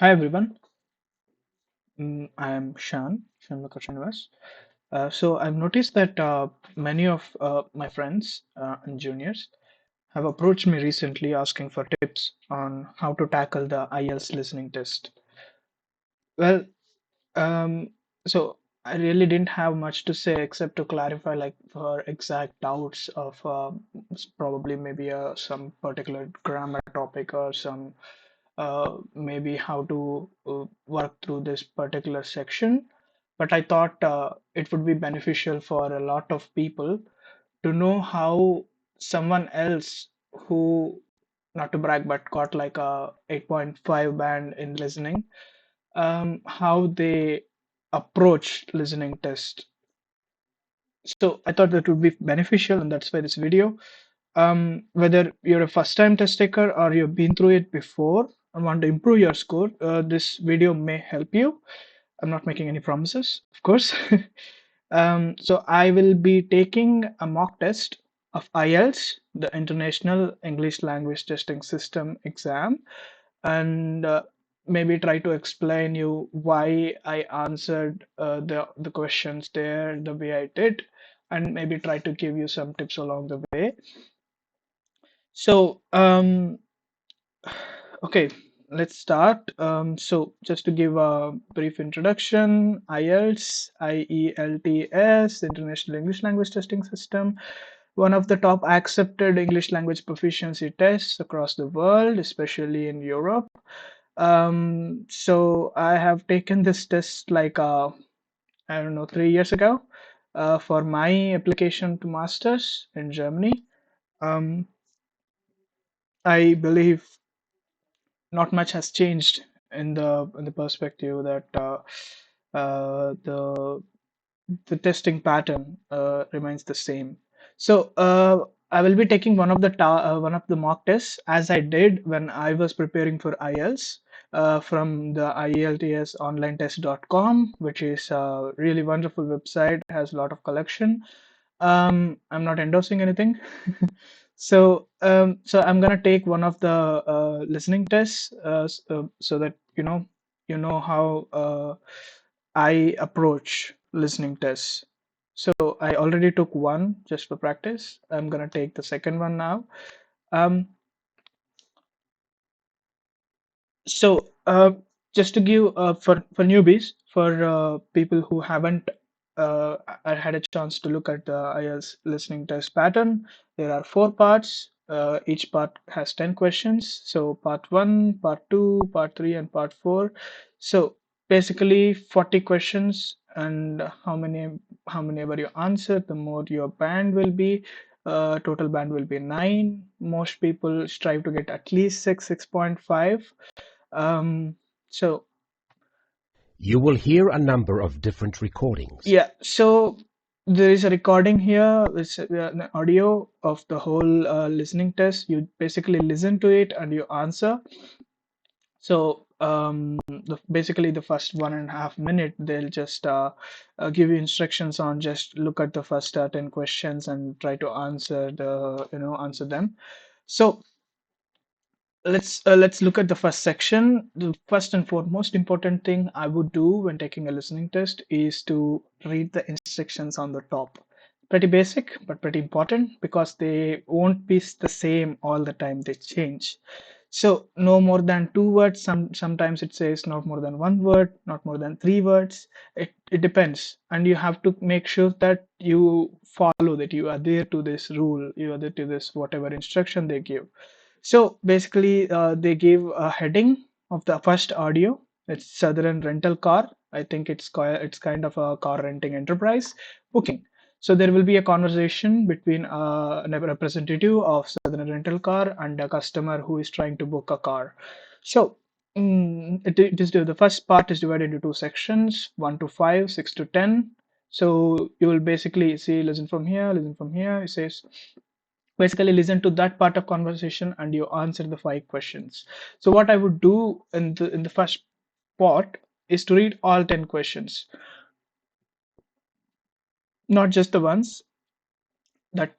Hi everyone, I am Shanmukha Srinivas. So I've noticed that many of my friends and juniors have approached me recently asking for tips on how to tackle the IELTS listening test. Well, um, so I really didn't have much to say except to clarify like for exact doubts of probably maybe some particular grammar topic or some maybe how to work through this particular section. But I thought it would be beneficial for a lot of people to know how someone else who, not to brag, but got like a 8.5 band in listening, how they approach listening test. So I thought that would be beneficial, and that's why this video. Whether you're a first-time test taker or you've been through it before and want to improve your score, this video may help you. I'm not making any promises, of course. So I will be taking a mock test of IELTS, the International English Language Testing System exam, and maybe try to explain you why I answered the questions there the way I did, and maybe try to give you some tips along the way. So, okay, let's start. So, just to give a brief introduction, IELTS, IELTS, International English Language Testing System, one of the top accepted English language proficiency tests across the world, especially in Europe. So I have taken this test like I don't know 3 years ago for my application to masters in Germany. Um, I believe not much has changed in the perspective that the testing pattern remains the same. So I will be taking one of the mock tests as I did when I was preparing for IELTS from the IELTSonlinetest.com, which is a really wonderful website, has a lot of collection. I'm not endorsing anything. So I'm gonna take one of the listening tests so that you know how I approach listening tests. So I already took one just for practice. I'm gonna take the second one now. Um, so just to give for newbies, for people who haven't had a chance to look at the IELTS listening test pattern, there are four parts. Each part has 10 questions. So part one, part two, part three, and part four. So basically 40 questions, and how many ever you answer, the more your band will be. Total band will be 9. Most people strive to get at least 6.5. So You will hear a number of different recordings. yeah, so there is a recording here. It's an audio of the whole listening test. You basically listen to it and you answer. So basically the first 1.5 minute, they'll just give you instructions on just look at the first 10 questions and try to answer them. So let's look at the first section. The first and foremost important thing I would do when taking a listening test is to read the instructions on the top. Pretty basic, but pretty important because they won't be the same all the time. They change. So no more than two words. Sometimes it says not more than one word, not more than three words. It depends, and you have to make sure that you follow that you adhere to this rule. You adhere to this whatever instruction they give. So basically, they give a heading of the first audio. It's Southern Rental Car. I think it's kind of a car renting enterprise booking. So there will be a conversation between a representative of Southern Rental Car and a customer who is trying to book a car. So the first part is divided into two sections, 1 to 5, 6 to 10. So you will basically see, listen from here, listen from here. It says basically listen to that part of conversation and you answer the 5 questions. So what I would do in the first part is to read all 10 questions, not just the ones that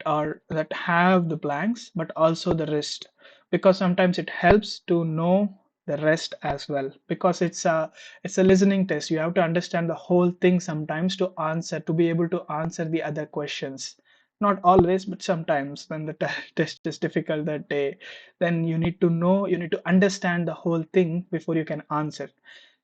have the blanks, but also the rest, because sometimes it helps to know the rest as well, because it's a listening test. You have to understand the whole thing sometimes to be able to answer the other questions. Not always, but sometimes when the test is difficult that day, then you need to understand the whole thing before you can answer.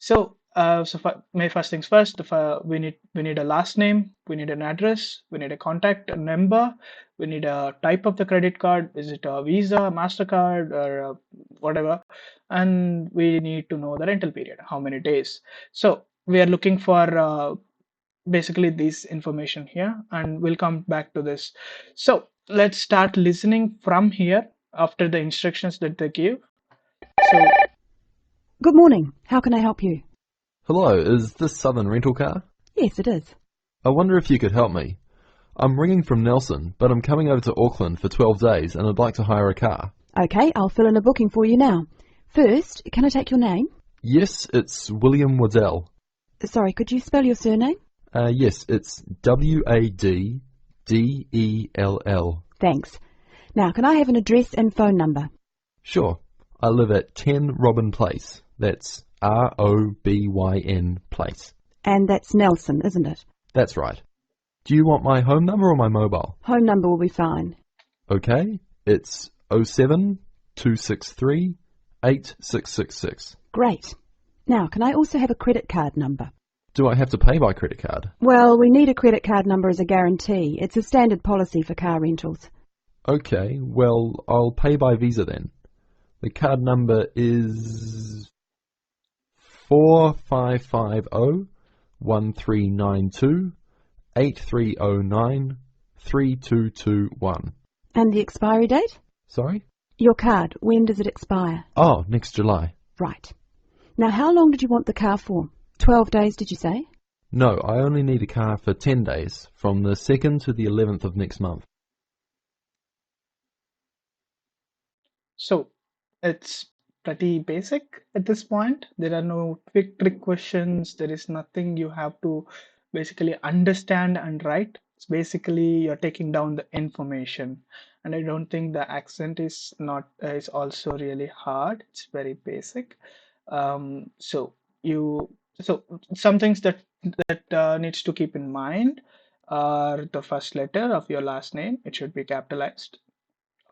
First things first, we need a last name, we need an address, we need a contact number, we need a type of the credit card. Is it a Visa, Mastercard, or whatever? And we need to know the rental period, how many days. So we are looking for basically this information here, and we'll come back to this. So let's start listening from here after the instructions that they give. So Good morning. How can I help you? Hello, is this Southern Rental Car? Yes, it is. I wonder if you could help me. I'm ringing from Nelson, but I'm coming over to Auckland for 12 days and I'd like to hire a car. Okay, I'll fill in a booking for you now. First, can I take your name? Yes, it's William Waddell. Sorry, could you spell your surname? Yes, it's Waddell. Thanks. Now, can I have an address and phone number? Sure. I live at 10 Robin Place. That's Robyn Place. And that's Nelson, isn't it? That's right. Do you want my home number or my mobile? Home number will be fine. Okay, it's 07263 8666. Great. Now, can I also have a credit card number? Do I have to pay by credit card? Well, we need a credit card number as a guarantee. It's a standard policy for car rentals. Okay, well, I'll pay by Visa then. The card number is 4550-1392-8309-3221. And the expiry date? Sorry? Your card, when does it expire? Oh, next July. Right. Now, how long did you want the car for? 12 days, did you say? No, I only need a car for 10 days, from the 2nd to the 11th of next month. So it's pretty basic at this point. There are no quick trick questions. There is nothing you have to basically understand and write. It's basically you're taking down the information. And I don't think the accent is not is also really hard. It's very basic. So you so some things that needs to keep in mind are the first letter of your last name. It should be capitalized.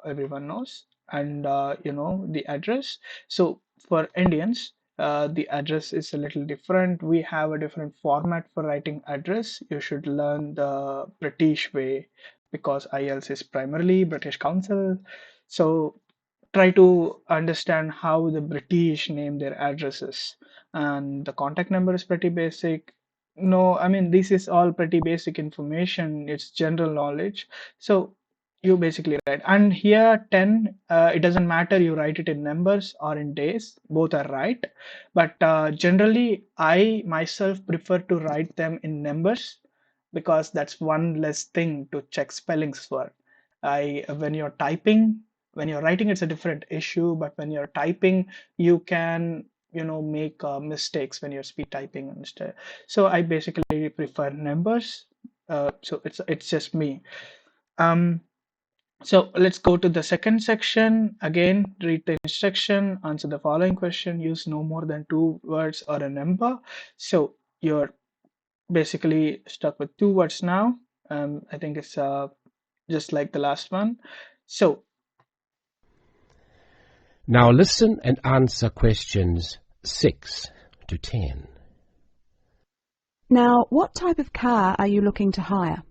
Everyone knows. And the address. So for Indians, the address is a little different. We have a different format for writing address. You should learn the British way, because IELTS is primarily British Council. So try to understand how the British name their addresses. And the contact number is pretty basic. No, I mean, this is all pretty basic information. It's general knowledge. So you basically write. And here 10, it doesn't matter you write it in numbers or in days, both are right. But generally, I myself prefer to write them in numbers, because that's one less thing to check spellings for. When you're typing, when you're writing, it's a different issue, but when you're typing, you can make mistakes when you're speed typing and stuff. So I basically prefer numbers. So it's just me. So let's go to the second section. Again, read the instruction, answer the following question, use no more than 2 words or a number. So you're basically stuck with 2 words now. I think it's just like the last one. So Now listen and answer questions 6 to 10. Now, what type of car are you looking to hire?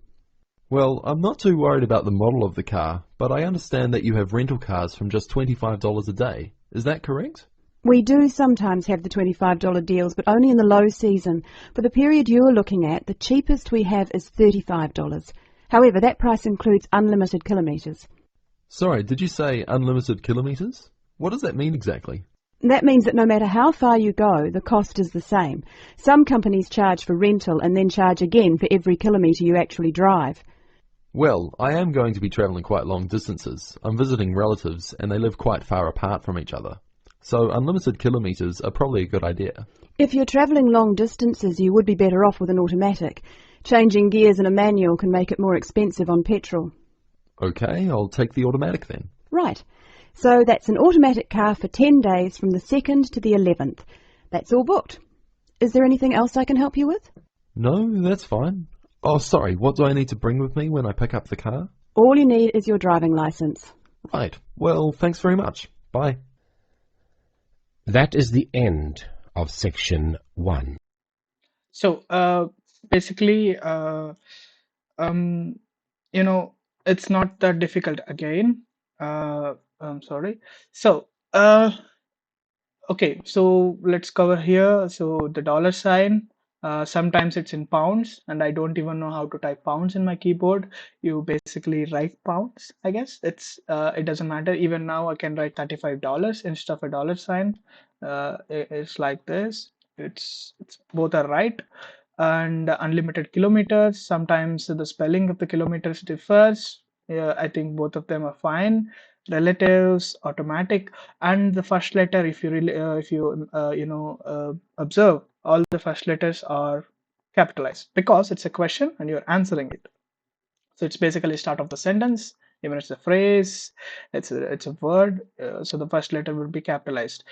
Well, I'm not too worried about the model of the car, but I understand that you have rental cars from just $25 a day. Is that correct? We do sometimes have the $25 deals, but only in the low season. For the period you are looking at, the cheapest we have is $35. However, that price includes unlimited kilometres. Sorry, did you say unlimited kilometres? What does that mean exactly? That means that no matter how far you go, the cost is the same. Some companies charge for rental and then charge again for every kilometre you actually drive. Well, I am going to be travelling quite long distances. I'm visiting relatives and they live quite far apart from each other. So unlimited kilometres are probably a good idea. If you're travelling long distances, you would be better off with an automatic. Changing gears in a manual can make it more expensive on petrol. Okay, I'll take the automatic then. Right. So that's an automatic car for 10 days from the 2nd to the 11th. That's all booked. Is there anything else I can help you with? No, that's fine. Oh, sorry, what do I need to bring with me when I pick up the car? All you need is your driving licence. Right, well, thanks very much. Bye. That is the end of section 1. So basically, you know, it's not that difficult again. I'm sorry. So okay, so let's cover here. So the dollar sign, sometimes it's in pounds, and I don't even know how to type pounds in my keyboard. You basically write pounds, I guess. It doesn't matter. Even now, I can write $35 instead of a dollar sign. It's like this. It's both are right. And unlimited kilometers. Sometimes the spelling of the kilometers differs. Yeah, I think both of them are fine. Relatives, automatic, and the first letter. If you really, if you observe, all the first letters are capitalized because it's a question and you're answering it. So it's basically start of the sentence. Even it's a phrase, it's a word. So the first letter would be capitalized.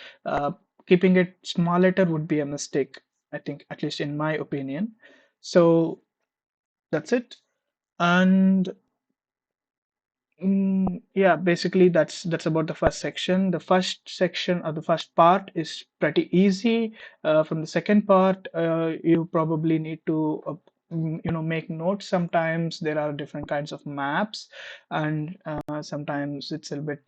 Keeping it small letter would be a mistake, I think, at least in my opinion. So that's it. And yeah, basically that's about the first section. The first section or the first part is pretty easy. From the second part, you probably need to make notes. Sometimes there are different kinds of maps, and sometimes it's a bit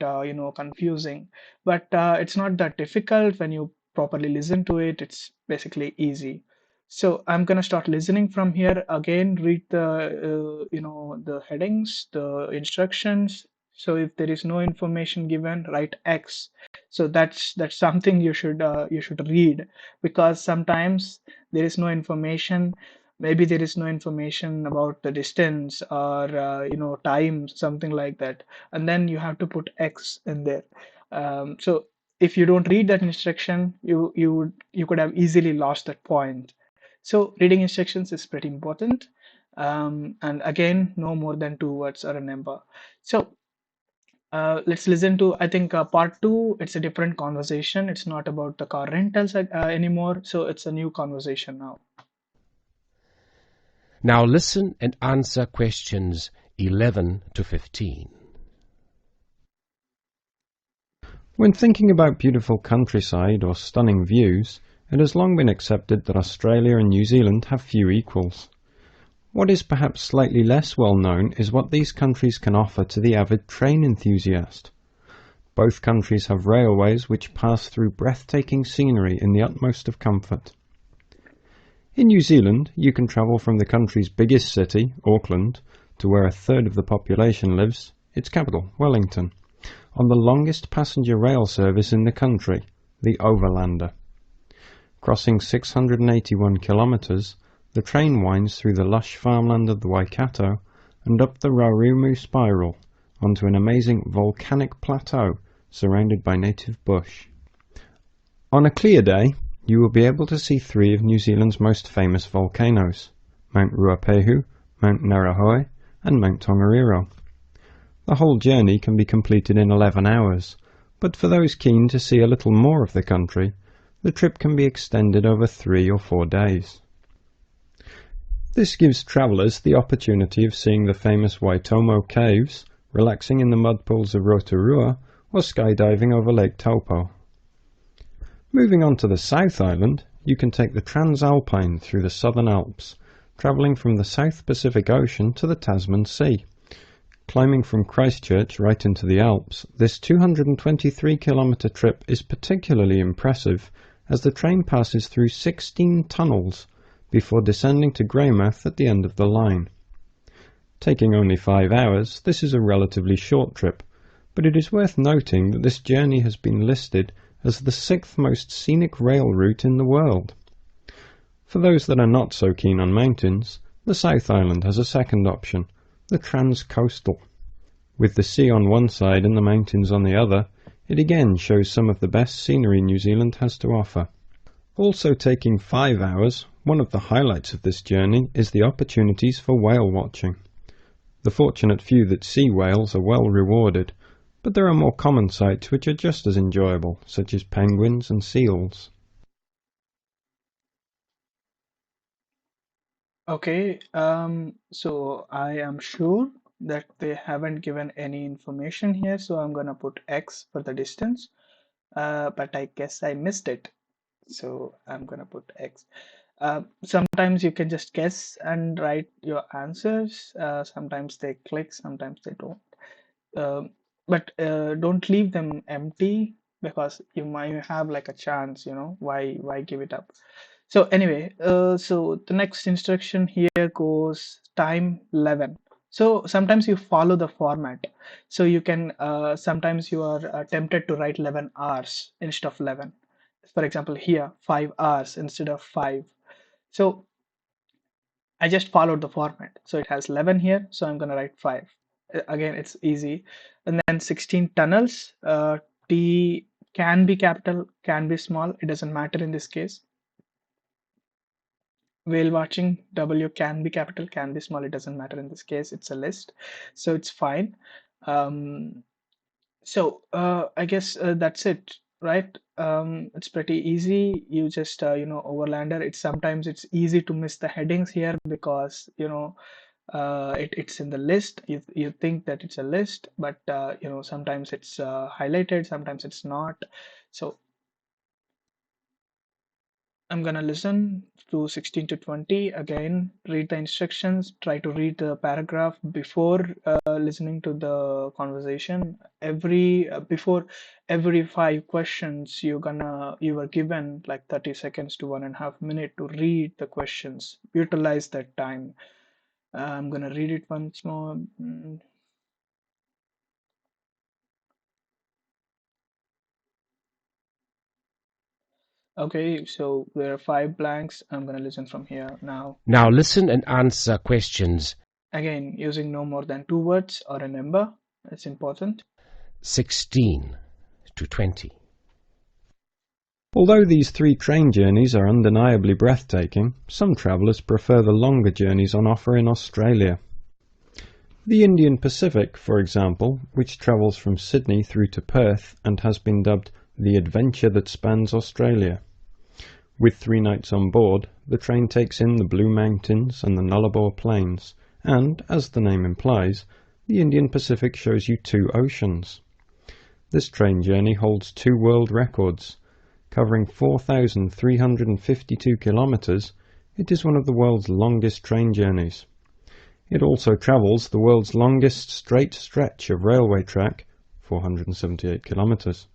confusing. But it's not that difficult when you properly listen to it. It's basically easy. So I'm gonna start listening from here again. Read the the headings, the instructions. So if there is no information given, write X. So that's something you should read, because sometimes there is no information. Maybe there is no information about the distance or time, something like that, and then you have to put X in there. So if you don't read that instruction, you could have easily lost that point. So reading instructions is pretty important. And again, no more than 2 words or a number. So let's listen to, I think, part two. It's a different conversation. It's not about the car rentals anymore. So it's a new conversation now. Now listen and answer questions 11 to 15. When thinking about beautiful countryside or stunning views, it has long been accepted that Australia and New Zealand have few equals. What is perhaps slightly less well known is what these countries can offer to the avid train enthusiast. Both countries have railways which pass through breathtaking scenery in the utmost of comfort. In New Zealand, you can travel from the country's biggest city, Auckland, to where a third of the population lives, its capital, Wellington, on the longest passenger rail service in the country, the Overlander. Crossing 681 kilometres, the train winds through the lush farmland of the Waikato and up the Raurumu spiral onto an amazing volcanic plateau surrounded by native bush. On a clear day, you will be able to see 3 of New Zealand's most famous volcanoes, Mount Ruapehu, Mount Ngauruhoe and Mount Tongariro. The whole journey can be completed in 11 hours, but for those keen to see a little more of the country, the trip can be extended over 3 or 4 days. This gives travellers the opportunity of seeing the famous Waitomo caves, relaxing in the mud pools of Rotorua, or skydiving over Lake Taupo. Moving on to the South Island, you can take the Transalpine through the Southern Alps, travelling from the South Pacific Ocean to the Tasman Sea. Climbing from Christchurch right into the Alps, this 223-kilometre trip is particularly impressive as the train passes through 16 tunnels before descending to Greymouth at the end of the line. Taking only 5 hours, this is a relatively short trip, but it is worth noting that this journey has been listed as the 6th most scenic rail route in the world. For those that are not so keen on mountains, the South Island has a second option, the Transcoastal. With the sea on one side and the mountains on the other, it again shows some of the best scenery New Zealand has to offer. Also taking 5 hours, one of the highlights of this journey is the opportunities for whale watching. The fortunate few that see whales are well rewarded, but there are more common sights which are just as enjoyable, such as penguins and seals. Okay, so I am sure that they haven't given any information here, so I'm gonna put X for the distance. But I guess I missed it, so I'm gonna put X. Sometimes you can just guess and write your answers. Sometimes they click, sometimes they don't. Um, but don't leave them empty because you might have like a chance, why give it up? So anyway, so the next instruction here goes time 11. So sometimes you follow the format. So you can sometimes you are tempted to write 11 hours instead of 11. For example, here 5 hours instead of 5. So I just followed the format. So it has 11 here, so I'm gonna write 5. Again, it's easy. And then 16 tunnels. T can be capital, can be small. It doesn't matter in this case. Whale watching, W can be capital, can be small. It doesn't matter in this case. It's a list, so it's fine. Um, so I guess that's it, right? It's pretty easy. You just overlander. It's easy to miss the headings here because it's in the list. You think that it's a list, but sometimes it's highlighted, sometimes it's not. So I'm gonna listen to 16 to 20 again, read the instructions, try to read the paragraph before listening to the conversation. Before every 5 questions, you were given like 30 seconds to 1.5 minutes to read the questions. Utilize that time. I'm gonna read it once more. Okay, so there are 5 blanks. I'm gonna listen from here now. Now listen and answer questions Again, using no more than 2 words or a number. It's important. 16 to 20. Although these 3 train journeys are undeniably breathtaking, some travellers prefer the longer journeys on offer in Australia. The Indian Pacific, for example, which travels from Sydney through to Perth and has been dubbed the adventure that spans Australia. With 3 nights on board, the train takes in the Blue Mountains and the Nullarbor Plains, and, as the name implies, the Indian Pacific shows you 2 oceans. This train journey holds 2 world records. Covering 4,352 kilometres, it is one of the world's longest train journeys. It also travels the world's longest straight stretch of railway track, 478 kilometres.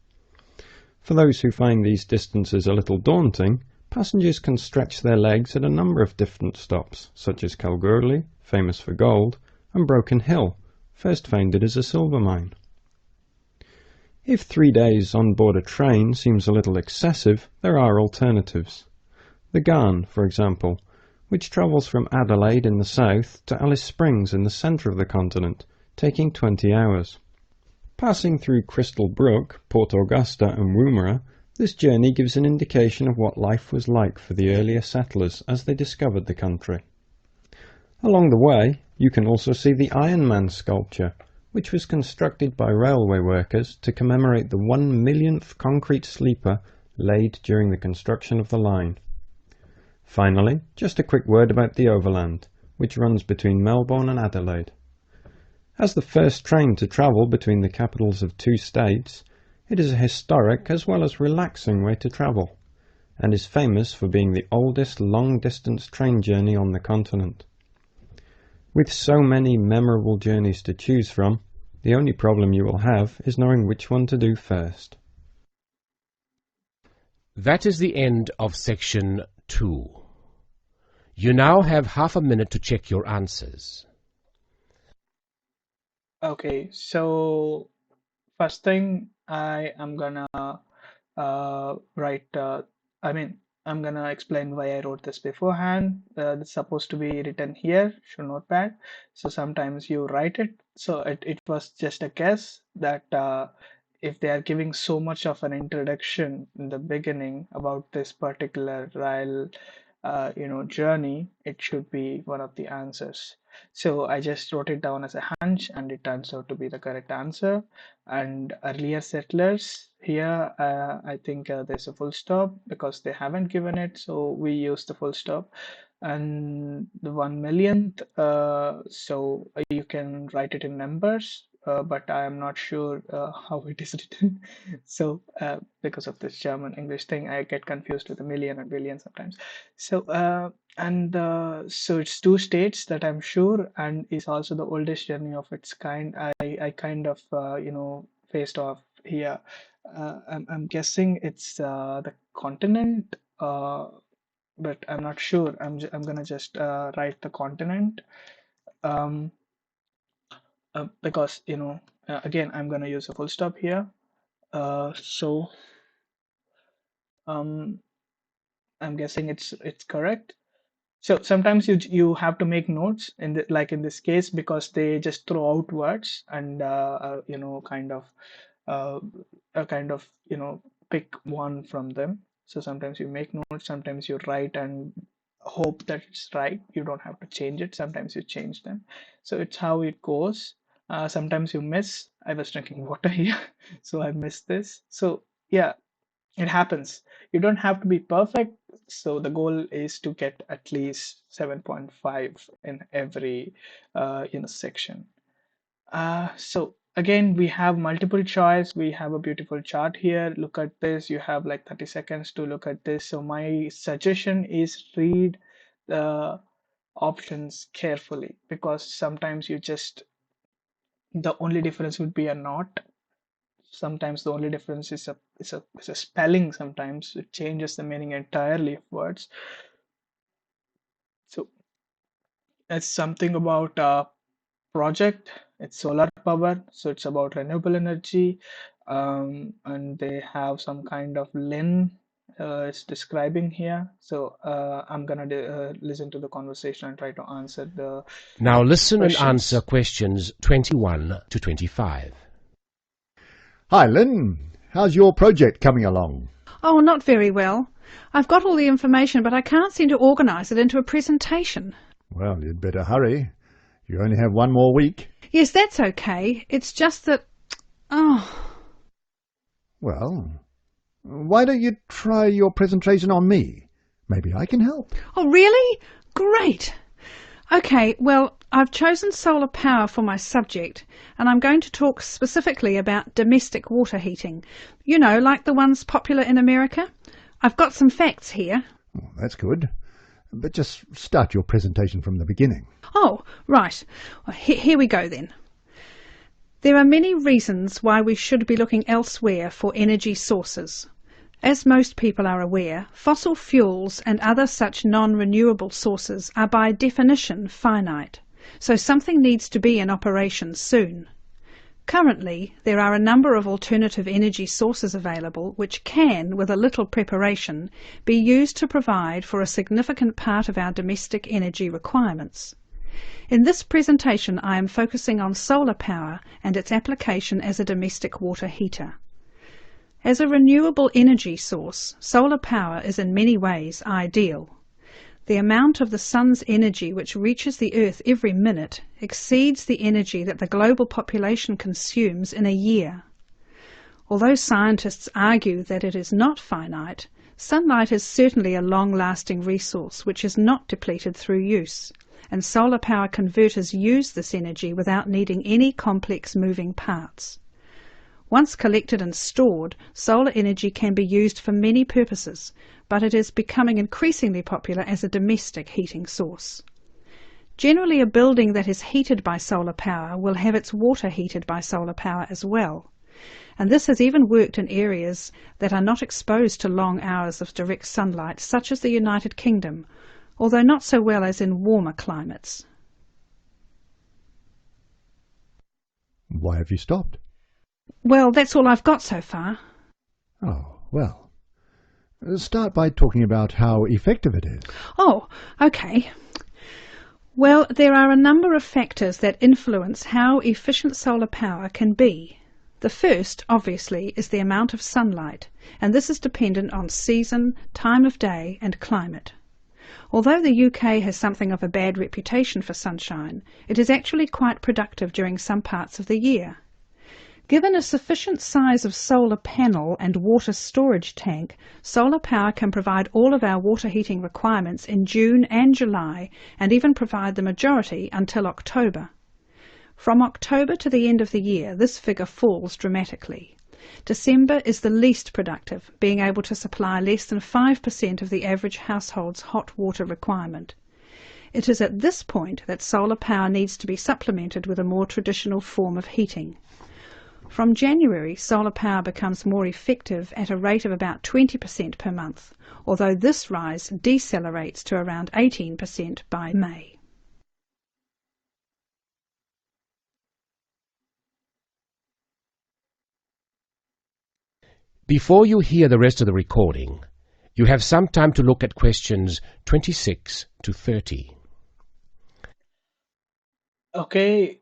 For those who find these distances a little daunting, passengers can stretch their legs at a number of different stops, such as Kalgoorlie, famous for gold, and Broken Hill, first founded as a silver mine. If 3 days on board a train seems a little excessive, there are alternatives. The Ghan, for example, which travels from Adelaide in the south to Alice Springs in the centre of the continent, taking 20 hours. Passing through Crystal Brook, Port Augusta and Woomera, this journey gives an indication of what life was like for the earlier settlers as they discovered the country. Along the way, you can also see the Iron Man sculpture, which was constructed by railway workers to commemorate the 1 millionth concrete sleeper laid during the construction of the line. Finally, just a quick word about the Overland, which runs between Melbourne and Adelaide. As the first train to travel between the capitals of 2 states, it is a historic as well as relaxing way to travel, and is famous for being the oldest long-distance train journey on the continent. With so many memorable journeys to choose from, the only problem you will have is knowing which one to do first. That is the end of section 2. You now have half a minute to check your answers. Okay, so first thing I am gonna write. I'm gonna explain why I wrote this beforehand. It's supposed to be written here, show notepad. So sometimes you write it. So it was just a guess that if they are giving so much of an introduction in the beginning about this particular rail, journey, it should be one of the answers. So I just wrote it down as a hunch, and it turns out to be the correct answer. And earlier settlers here, I think there's a full stop because they haven't given it, so we use the full stop. And the 1 millionth, so you can write it in numbers, but I am not sure how it is written. So because of this German English thing, I get confused with a million and billion sometimes. So so it's two states that I'm sure, and is also the oldest journey of its kind. I kind of faced off here. I'm guessing it's the continent, but I'm not sure. I'm gonna just write the continent, um, because again I'm gonna use a full stop here. So um, I'm guessing it's correct. So sometimes you have to make notes in like in this case, because they just throw out words and uh, kind of pick one from them. So sometimes you make notes, sometimes you write and hope that it's right. You don't have to change it. Sometimes you change them. So it's how it goes. Sometimes you miss. I was drinking water here, so I missed this. So yeah, it happens. You don't have to be perfect. So the goal is to get at least 7.5 in every section. So again, we have multiple choice. We have a beautiful chart here. Look at this. You have like 30 seconds to look at this. So my suggestion is read the options carefully, because sometimes the only difference would be a not. Sometimes the only difference is a spelling. Sometimes it changes the meaning entirely of words. So it's something about project. It's solar power, so it's about renewable energy, and they have some kind of lin it's describing here. So I'm gonna listen to the conversation and try to answer the Now listen and answer questions. questions 21 to 25. Hi, Lynn. How's your project coming along? Oh, not very well. I've got all the information, but I can't seem to organise it into a presentation. Well, you'd better hurry. You only have one more week. Yes, that's okay. It's just that... Oh, Well, why don't you try your presentation on me? Maybe I can help. oh, really? Great. Okay, well, I've chosen solar power for my subject, and I'm going to talk specifically about domestic water heating. You know, like the ones popular in America. I've got some facts here. Well, that's good. But just start your presentation from the beginning. Oh, right. Well, here we go then. There are many reasons why we should be looking elsewhere for energy sources. As most people are aware, fossil fuels and other such non-renewable sources are by definition finite, so something needs to be in operation soon. Currently, there are a number of alternative energy sources available which can, with a little preparation, be used to provide for a significant part of our domestic energy requirements. In this presentation, I am focusing on solar power and its application as a domestic water heater. As a renewable energy source, solar power is in many ways ideal. The amount of the sun's energy which reaches the earth every minute exceeds the energy that the global population consumes in a year. Although scientists argue that it is not finite, sunlight is certainly a long-lasting resource which is not depleted through use, and solar power converters use this energy without needing any complex moving parts. Once collected and stored, solar energy can be used for many purposes, but it is becoming increasingly popular as a domestic heating source. Generally, a building that is heated by solar power will have its water heated by solar power as well, and this has even worked in areas that are not exposed to long hours of direct sunlight, such as the United Kingdom, although not so well as in warmer climates. Why have you stopped? Well, that's all I've got so far. Oh, well. Start by talking about how effective it is. Oh, okay. Well, there are a number of factors that influence how efficient solar power can be. The first, obviously, is the amount of sunlight, and this is dependent on season, time of day, and climate. Although the UK has something of a bad reputation for sunshine, it is actually quite productive during some parts of the year. Given a sufficient size of solar panel and water storage tank, solar power can provide all of our water heating requirements in June and July, and even provide the majority until October. From October to the end of the year, this figure falls dramatically. December is the least productive, being able to supply less than 5% of the average household's hot water requirement. It is at this point that solar power needs to be supplemented with a more traditional form of heating. From January, solar power becomes more effective at a rate of about 20% per month, although this rise decelerates to around 18% by May. Before you hear the rest of the recording, you have some time to look at questions 26 to 30. Okay,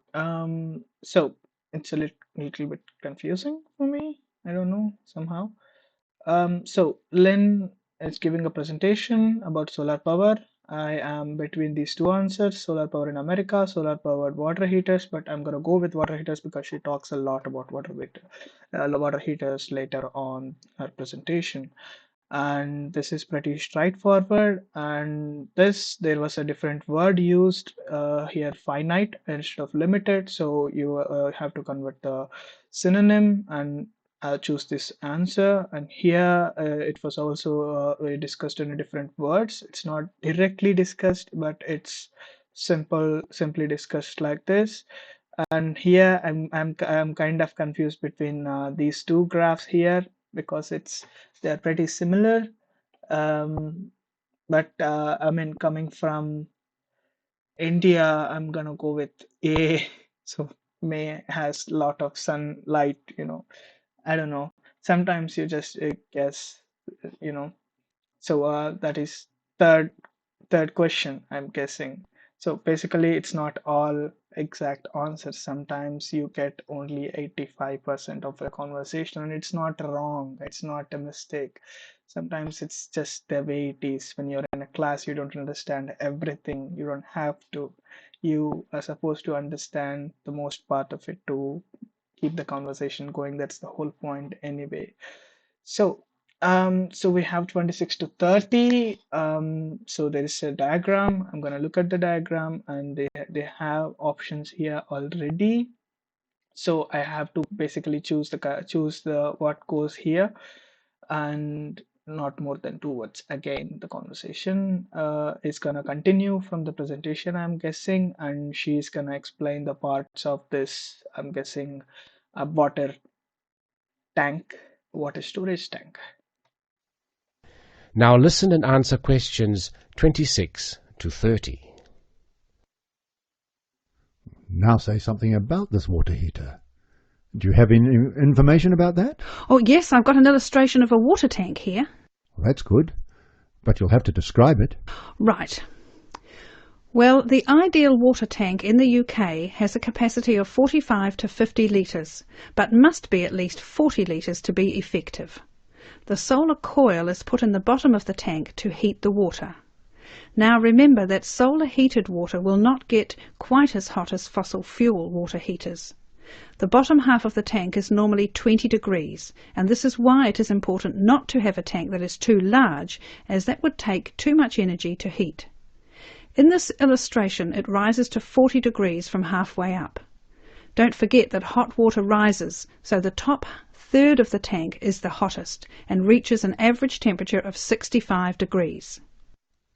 so it's a little bit confusing for me. I don't know, somehow. So Lynn is giving a presentation about solar power. I am between these two answers, solar power in America, solar powered water heaters, but I'm gonna go with water heaters because she talks a lot about water heaters later on her presentation. And this is pretty straightforward, and this there was a different word used here, finite instead of limited, so you have to convert the synonym and choose this answer. And here it was also discussed in different words. It's not directly discussed, but it's simply discussed like this. And here I'm kind of confused between these two graphs here because they're pretty similar. But I mean, coming from India, I'm gonna go with A. So May has a lot of sunlight, I don't know. Sometimes you just guess, you know. So that is third question, I'm guessing. So basically, it's not all exact answers. Sometimes you get only 85% of the conversation, and it's not wrong. It's not a mistake. Sometimes it's just the way it is. When you're in a class, you don't understand everything. You don't have to. You are supposed to understand the most part of it to keep the conversation going. That's the whole point anyway. So we have 26 to 30. So there is a diagram. I'm gonna look at the diagram, and they have options here already. So I have to basically choose the what goes here, and not more than two words. Again, the conversation is gonna continue from the presentation, I'm guessing, and she's gonna explain the parts of this. I'm guessing a tank, water storage tank. Now listen and answer questions 26 to 30. Now say something about this water heater. Do you have any information about that? Oh yes, I've got an illustration of a water tank here. Well, that's good, but you'll have to describe it. Right. Well, the ideal water tank in the UK has a capacity of 45 to 50 litres, but must be at least 40 litres to be effective. The solar coil is put in the bottom of the tank to heat the water. Now remember that solar heated water will not get quite as hot as fossil fuel water heaters. The bottom half of the tank is normally 20 degrees, and this is why it is important not to have a tank that is too large, as that would take too much energy to heat. In this illustration, it rises to 40 degrees from halfway up. Don't forget that hot water rises, so the top third of the tank is the hottest and reaches an average temperature of 65 degrees.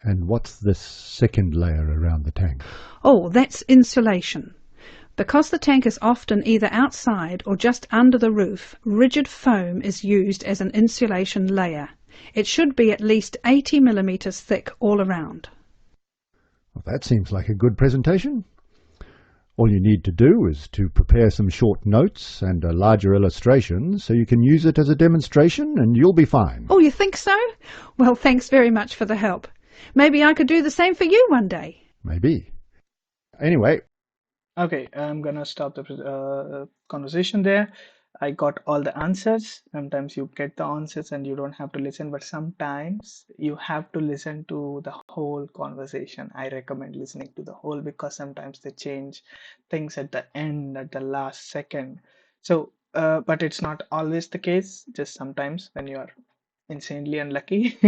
And what's this second layer around the tank? Oh, that's insulation. Because the tank is often either outside or just under the roof, rigid foam is used as an insulation layer. It should be at least 80 millimetres thick all around. Well, that seems like a good presentation. All you need to do is to prepare some short notes and a larger illustration so you can use it as a demonstration and you'll be fine. Oh, you think so? Well, thanks very much for the help. Maybe I could do the same for you one day. Maybe. Anyway. Okay, I'm gonna stop the conversation there. I got all the answers. Sometimes you get the answers and you don't have to listen, but sometimes you have to listen to the whole conversation. I recommend listening to the whole because sometimes they change things at the end, at the last second. So, but it's not always the case, just sometimes when you are insanely unlucky.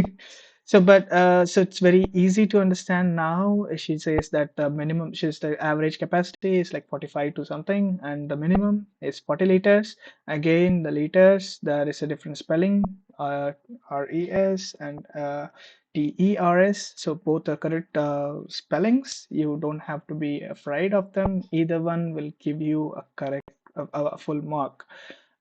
So it's very easy to understand now. She says that the minimum, she's the average capacity is like 45 to something, and the minimum is 40 liters. Again, the liters, there is a different spelling, RES and TERS. So both are correct spellings. You don't have to be afraid of them. Either one will give you a correct, a full mark.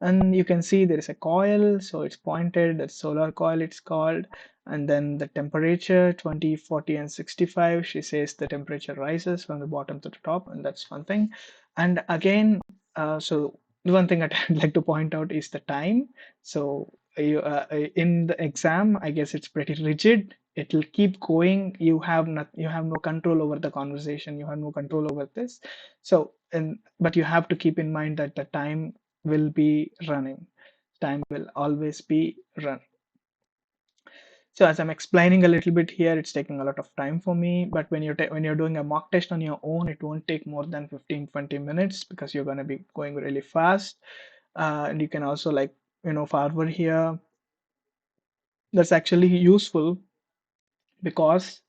And you can see there is a coil, so it's pointed, that solar coil it's called. And then the temperature 20, 40 and 65, she says the temperature rises from the bottom to the top, and that's one thing. And again, so the one thing I'd like to point out is the time. So in the exam, I guess it's pretty rigid. It'll keep going. You have no control over the conversation, you have no control over this. So but you have to keep in mind that the time will be running. Time will always be run. So as I'm explaining a little bit here, it's taking a lot of time for me. But when you're doing a mock test on your own, it won't take more than 15-20 minutes because you're going to be going really fast. And you can also forward here. That's actually useful because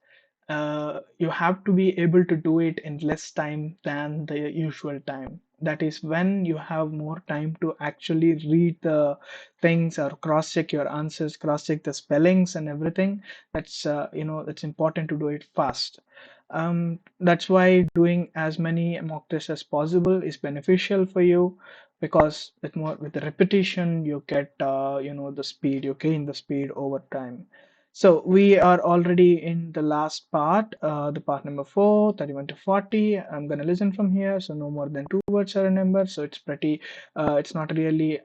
you have to be able to do it in less time than the usual time. That is when you have more time to actually read the things or cross check your answers, cross check the spellings and everything. That's important to do it fast. That's why doing as many mock tests as possible is beneficial for you, because with the repetition you get the speed, you gain the speed over time. So we are already in the last part, the part number 4, 31 to 40. I'm going to listen from here, so no more than 2 words are a number. So it's not really,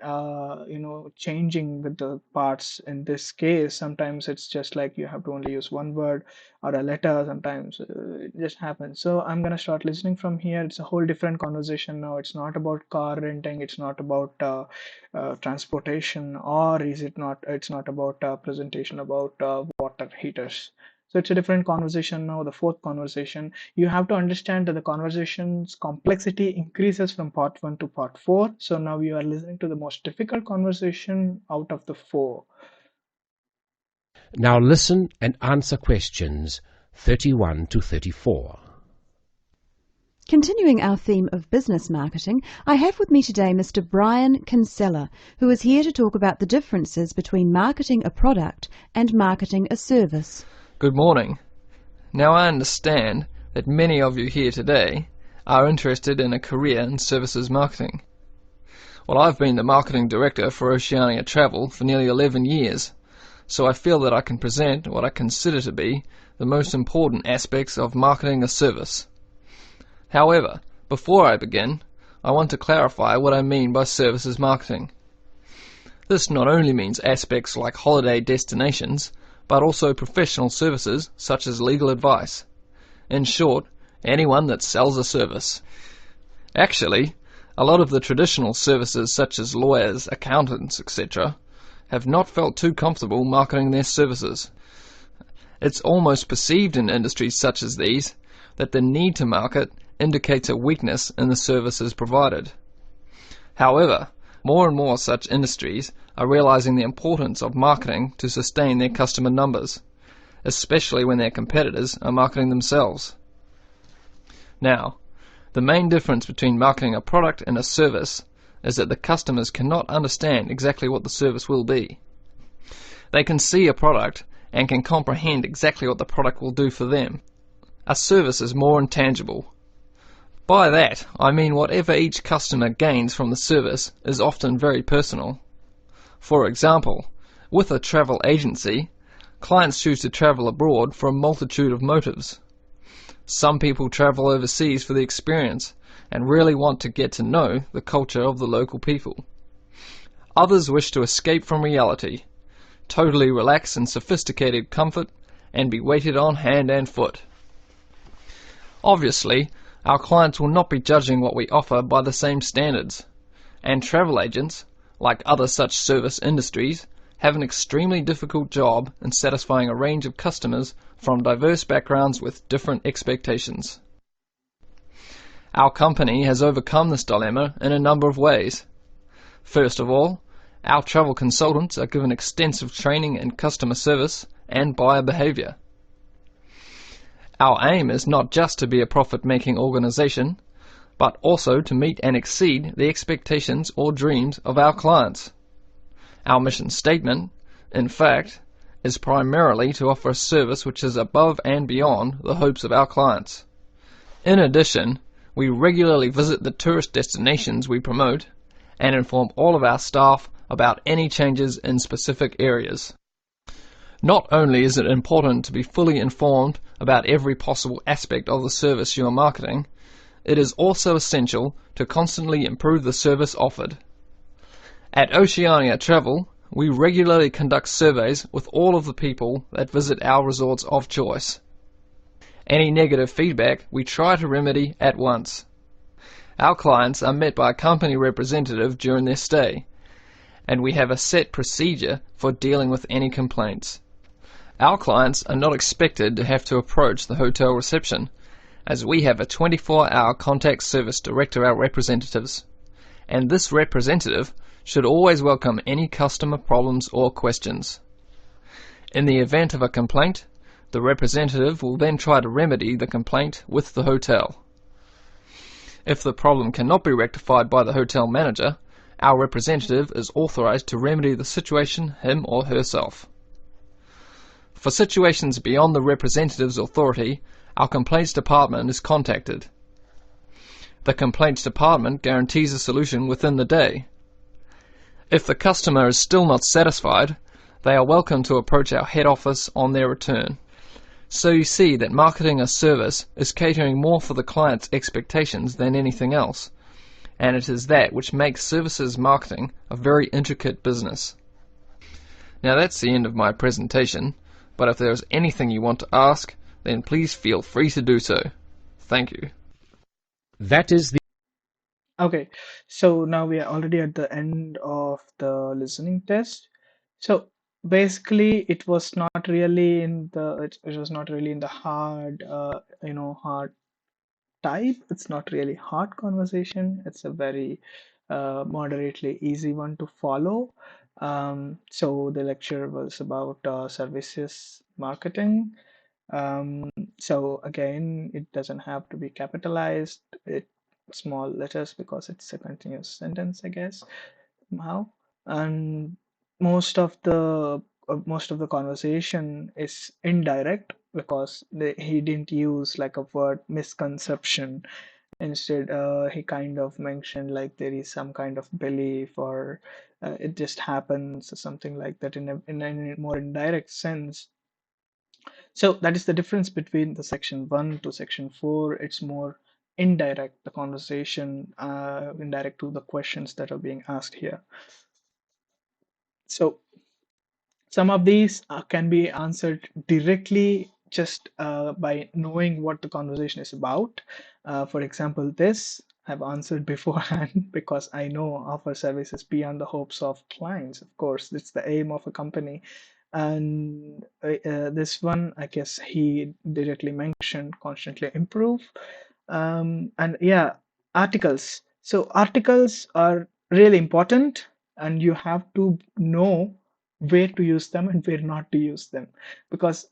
changing with the parts in this case. Sometimes it's just like you have to only use one word or a letter. Sometimes it just happens. So I'm going to start listening from here. It's a whole different conversation now. It's not about car renting. It's not about transportation, or is it not, it's not about presentation about water heaters. So it's a different conversation now, the fourth conversation. You have to understand that the conversation's complexity increases from part 1 to part 4. So now you are listening to the most difficult conversation out of the 4. Now listen and answer questions 31 to 34. Continuing our theme of business marketing, I have with me today Mr. Brian Kinsella, who is here to talk about the differences between marketing a product and marketing a service. Good morning. Now I understand that many of you here today are interested in a career in services marketing. Well, I've been the marketing director for Oceania Travel for nearly 11 years, so I feel that I can present what I consider to be the most important aspects of marketing a service. However, before I begin, I want to clarify what I mean by services marketing. This not only means aspects like holiday destinations, but also professional services such as legal advice. In short, anyone that sells a service. Actually, a lot of the traditional services such as lawyers, accountants, etc. have not felt too comfortable marketing their services. It's almost perceived in industries such as these that the need to market indicates a weakness in the services provided. However, more and more such industries are realizing the importance of marketing to sustain their customer numbers, especially when their competitors are marketing themselves. Now, the main difference between marketing a product and a service is that the customers cannot understand exactly what the service will be. They can see a product and can comprehend exactly what the product will do for them. A service is more intangible. By that, I mean whatever each customer gains from the service is often very personal. For example, with a travel agency, clients choose to travel abroad for a multitude of motives. Some people travel overseas for the experience and really want to get to know the culture of the local people. Others wish to escape from reality, totally relax in sophisticated comfort, and be waited on hand and foot. Obviously, our clients will not be judging what we offer by the same standards, and travel agents like other such service industries, have an extremely difficult job in satisfying a range of customers from diverse backgrounds with different expectations. Our company has overcome this dilemma in a number of ways. First of all, our travel consultants are given extensive training in customer service and buyer behaviour. Our aim is not just to be a profit-making organisation, but also to meet and exceed the expectations or dreams of our clients. Our mission statement, in fact, is primarily to offer a service which is above and beyond the hopes of our clients. In addition, we regularly visit the tourist destinations we promote and inform all of our staff about any changes in specific areas. Not only is it important to be fully informed about every possible aspect of the service you are marketing, it is also essential to constantly improve the service offered. At Oceania Travel, we regularly conduct surveys with all of the people that visit our resorts of choice. Any negative feedback we try to remedy at once. Our clients are met by a company representative during their stay, and we have a set procedure for dealing with any complaints. Our clients are not expected to have to approach the hotel reception, as we have a 24-hour contact service direct to our representatives, and this representative should always welcome any customer problems or questions. In the event of a complaint, the representative will then try to remedy the complaint with the hotel. If the problem cannot be rectified by the hotel manager, our representative is authorized to remedy the situation him or herself. For situations beyond the representative's authority, our complaints department is contacted. The complaints department guarantees a solution within the day. If the customer is still not satisfied, they are welcome to approach our head office on their return. So you see that marketing a service is catering more for the client's expectations than anything else, and it is that which makes services marketing a very intricate business. Now that's the end of my presentation, but if there is anything you want to ask, then please feel free to do so. Thank you. That is the Okay, so now we are already at the end of the listening test. So basically, it was not really in it was not really in the hard hard type. It's not really hard conversation. It's a very moderately easy one to follow. So the lecture was about services marketing. Um, so again, it doesn't have to be capitalized. It small letters because it's a continuous sentence, I guess, somehow. And most of the conversation is indirect because he didn't use like a word misconception. Instead, he kind of mentioned like there is some kind of belief or it just happens or something like that in a more indirect sense. So that is the difference between the section 1 to section 4. It's more indirect, the conversation, indirect to the questions that are being asked here. So some of these can be answered directly just by knowing what the conversation is about. For example, this I've answered beforehand because I know offer services beyond the hopes of clients. Of course, it's the aim of a company. And this one, I guess he directly mentioned constantly improve. And yeah, articles. So articles are really important, and you have to know where to use them and where not to use them, because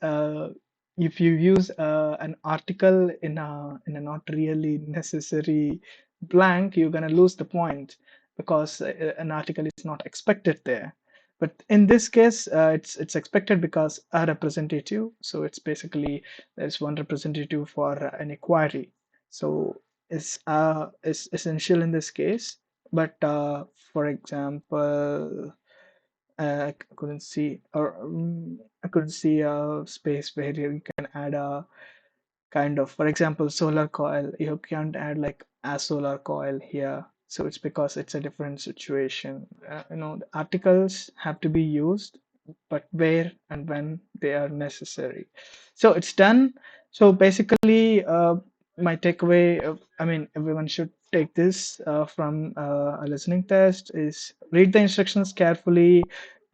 if you use an article in a not really necessary blank, you're going to lose the point because an article is not expected there. But in this case, it's expected because a representative. So it's basically there's one representative for an inquiry. So it's essential in this case. But for example, I couldn't see, or I couldn't see a space where you can add a kind of, for example, solar coil. You can't add like a solar coil here. So it's because it's a different situation. The articles have to be used, but where and when they are necessary. So it's done. So basically, my takeaway, I mean, everyone should take this from a listening test is read the instructions carefully.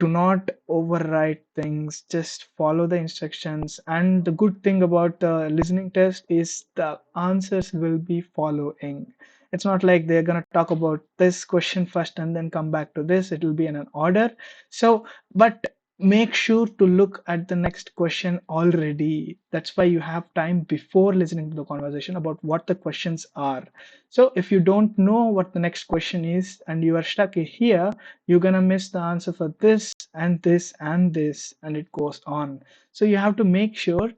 Do not overwrite things. Just follow the instructions. And the good thing about the listening test is the answers will be following. It's not like they're going to talk about this question first and then come back to this. It will be in an order. So, but make sure to look at the next question already. That's why you have time before listening to the conversation about what the questions are. So if you don't know what the next question is and you are stuck here, you're gonna miss the answer for this and this and this, and it goes on. So you have to make sure,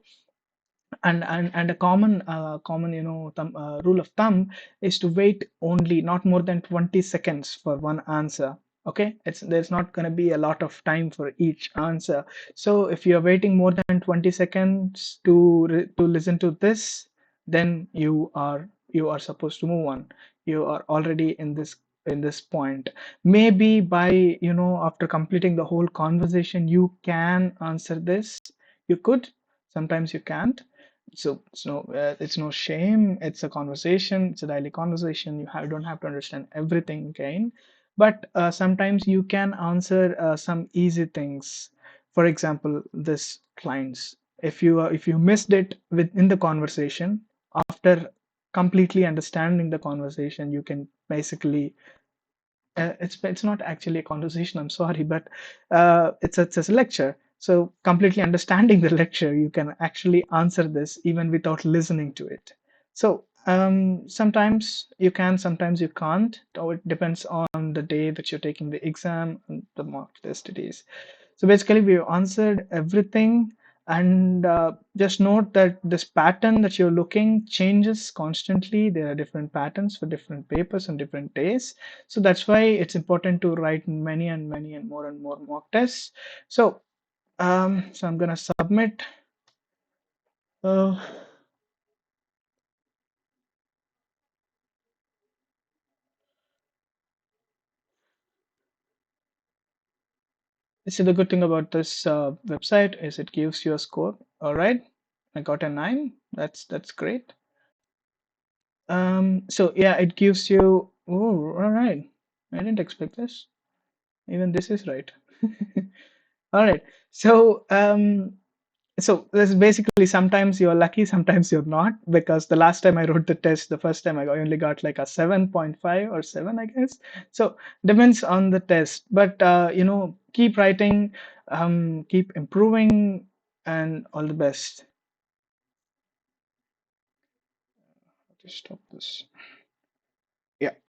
and a common rule of thumb is to wait only not more than 20 seconds for one answer. Okay, there's not going to be a lot of time for each answer. So if you're waiting more than 20 seconds to listen to this, then you are supposed to move on. You are already in this point. Maybe by after completing the whole conversation you can answer this. You could, sometimes you can't. So it's no shame. It's a conversation. It's a daily conversation. Don't have to understand everything again, but sometimes you can answer some easy things. For example, this clients. If you missed it within the conversation, after completely understanding the conversation, you can basically it's not actually a conversation, I'm sorry, but it's a lecture. So completely understanding the lecture, you can actually answer this even without listening to it. So sometimes you can, sometimes you can't. It depends on the day that you're taking the exam and the mock test it is. So basically, we answered everything, and just note that this pattern that you're looking changes constantly. There are different patterns for different papers and different days. So that's why it's important to write many and many and more mock tests. So I'm gonna submit. Uh, See, the good thing about this website is it gives you a score. All right, I got a 9. That's great. So yeah, it gives you. Oh, all right. I didn't expect this. Even this is right. All right. So this is basically, sometimes you're lucky, sometimes you're not, because the last time I wrote the test, the first time I only got like a 7.5 or 7, I guess. So depends on the test, but keep writing, keep improving, and all the best. Just stop this. Yeah.